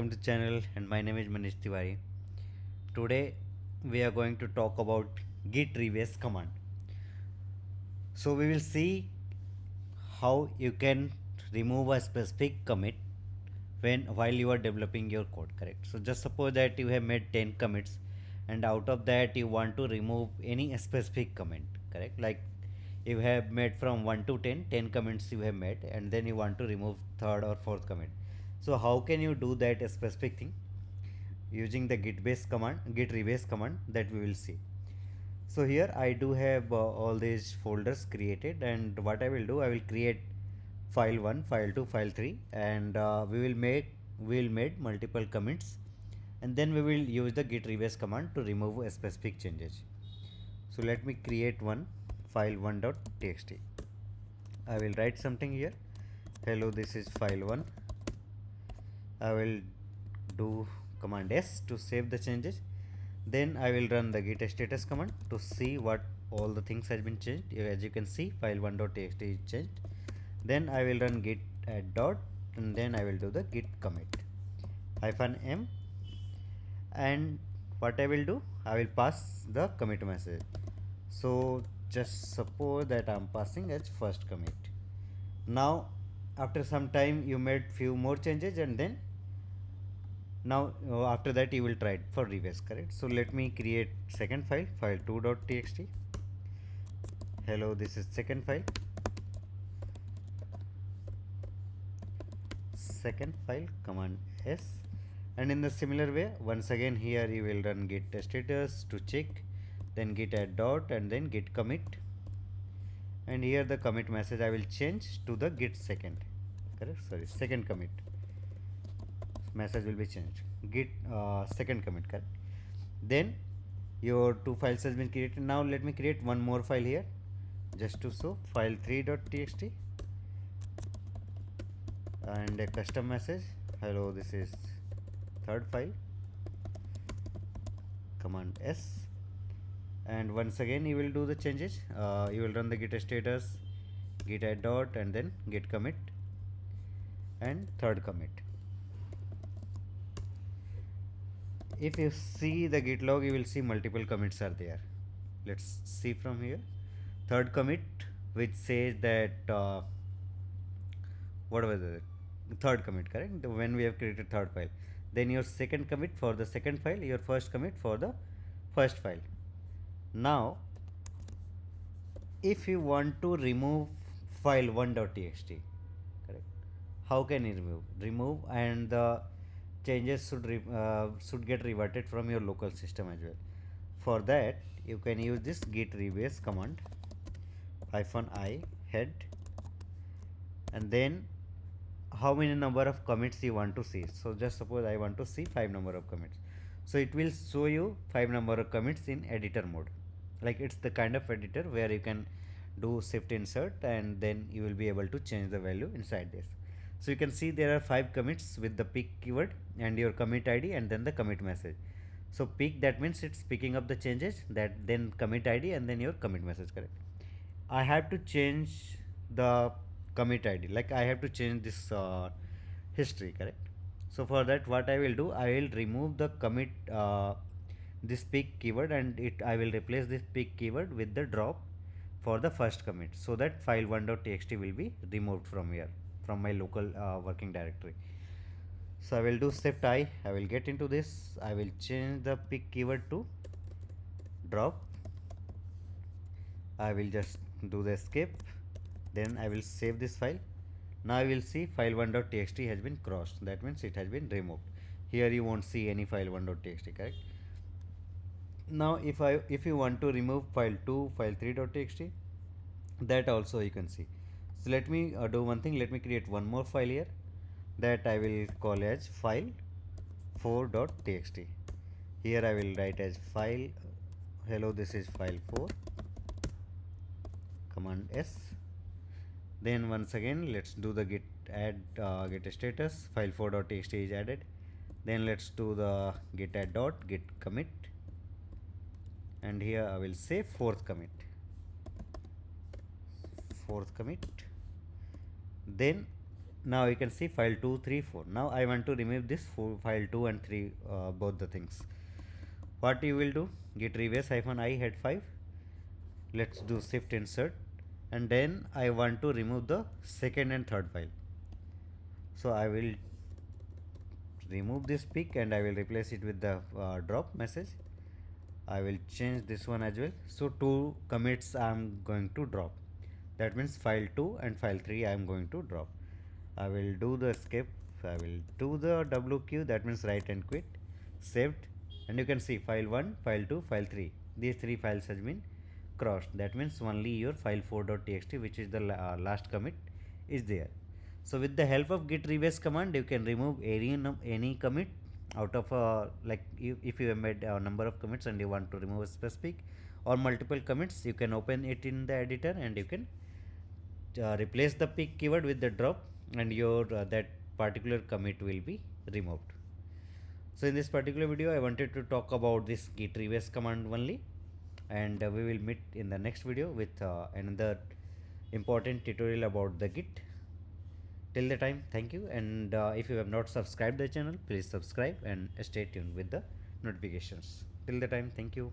Welcome to channel and my name is Manish Tiwari. Today we are going to talk about Git Rebase command. So we will see how you can remove a specific commit when while you are developing your code, correct? So just suppose that you have made 10 commits and out of that you want to remove any specific commit, correct? Like you have made from 1 to 10, 10 commits you have made and then you want to remove third or fourth commit. So how can you do that specific thing? Using the git rebase command that we will see. So here I do have all these folders created, and what I will do, I will create file 1, file 2, file 3, and we will make multiple commits, and then we will use the git rebase command to remove a specific changes. So let me create one file 1.txt. I will write something here. Hello, this is file 1. I will do command S to save the changes. Then I will run the git status command to see what all the things has been changed. As you can see, file 1.txt is changed. Then I will run git add dot, and then I will do the git commit -m, and what I will do, I will pass the commit message. So just suppose that I'm passing as first commit. Now after some time you made few more changes, and then now after that you will try it for rebase, correct? So let me create second file, file2.txt. Hello, this is second file, command S, and in the similar way once again here you will run git status to check, then git add dot, and then git commit, and here the commit message I will change to the git second, correct? Sorry, second commit message will be changed, git second commit, correct? Then your two files has been created. Now let me create one more file here just to show, file3.txt, and a custom message. Hello, this is third file, command S, and once again you will do the changes. You will run the git status, git add dot, and then git commit and third commit. If you see the git log, you will see multiple commits are there. Let's see from here. Third commit, which says that what was it? Third commit, correct? When we have created third file, then your second commit for the second file, your first commit for the first file. Now if you want to remove file 1.txt, correct? How can you remove, and the changes should get reverted from your local system as well. For that you can use this git rebase command -i head, and then how many number of commits you want to see. So just suppose I want to see 5 number of commits, so it will show you 5 number of commits in editor mode. Like it's the kind of editor where you can do shift insert, and then you will be able to change the value inside this. So you can see there are 5 commits with the pick keyword and your commit ID and then the commit message. So pick, that means it's picking up the changes, that then commit ID and then your commit message, correct? I have to change the commit ID, like I have to change this history, correct? So for that what I will do, I will remove the commit this pick keyword, and I will replace this pick keyword with the drop for the first commit, so that file 1.txt will be removed from here, from my local working directory. So I will do shift I will get into this, I will change the pick keyword to drop, I will just do the escape, then I will save this file. Now I will see file 1.txt has been crossed, that means it has been removed. Here you won't see any file 1.txt, correct? Now if you want to remove file 2, file 3.txt, that also you can see. So let me do one thing, let me create one more file here that I will call as file 4.txt. Here I will write as file, hello, this is file 4, command S. Then once again let's do the git add git status, file 4.txt is added. Then let's do the git add dot, git commit, and here I will say fourth commit. Then Now you can see file 2, 3, 4. Now I want to remove this file 2 and 3, both the things. What you will do, git rebase -i head 5. Let's do shift insert, and then I want to remove the second and third file. So I will remove this pick and I will replace it with the drop message. I will change this one as well. So 2 commits I am going to drop. That means file 2 and file 3 I am going to drop. I will do the escape. I will do the WQ, that means write and quit. Saved, and you can see file 1, file 2, file 3. These 3 files has been crossed. That means only your file 4.txt, which is the last commit, is there. So with the help of git rebase command, you can remove any commit out of like if you have made a number of commits and you want to remove a specific or multiple commits, you can open it in the editor and you can replace the pick keyword with the drop, and your that particular commit will be removed. So in this particular video I wanted to talk about this git rebase command only, and we will meet in the next video with another important tutorial about the git. Till the time, thank you, and if you have not subscribed the channel, please subscribe and stay tuned with the notifications. Till the time, thank you.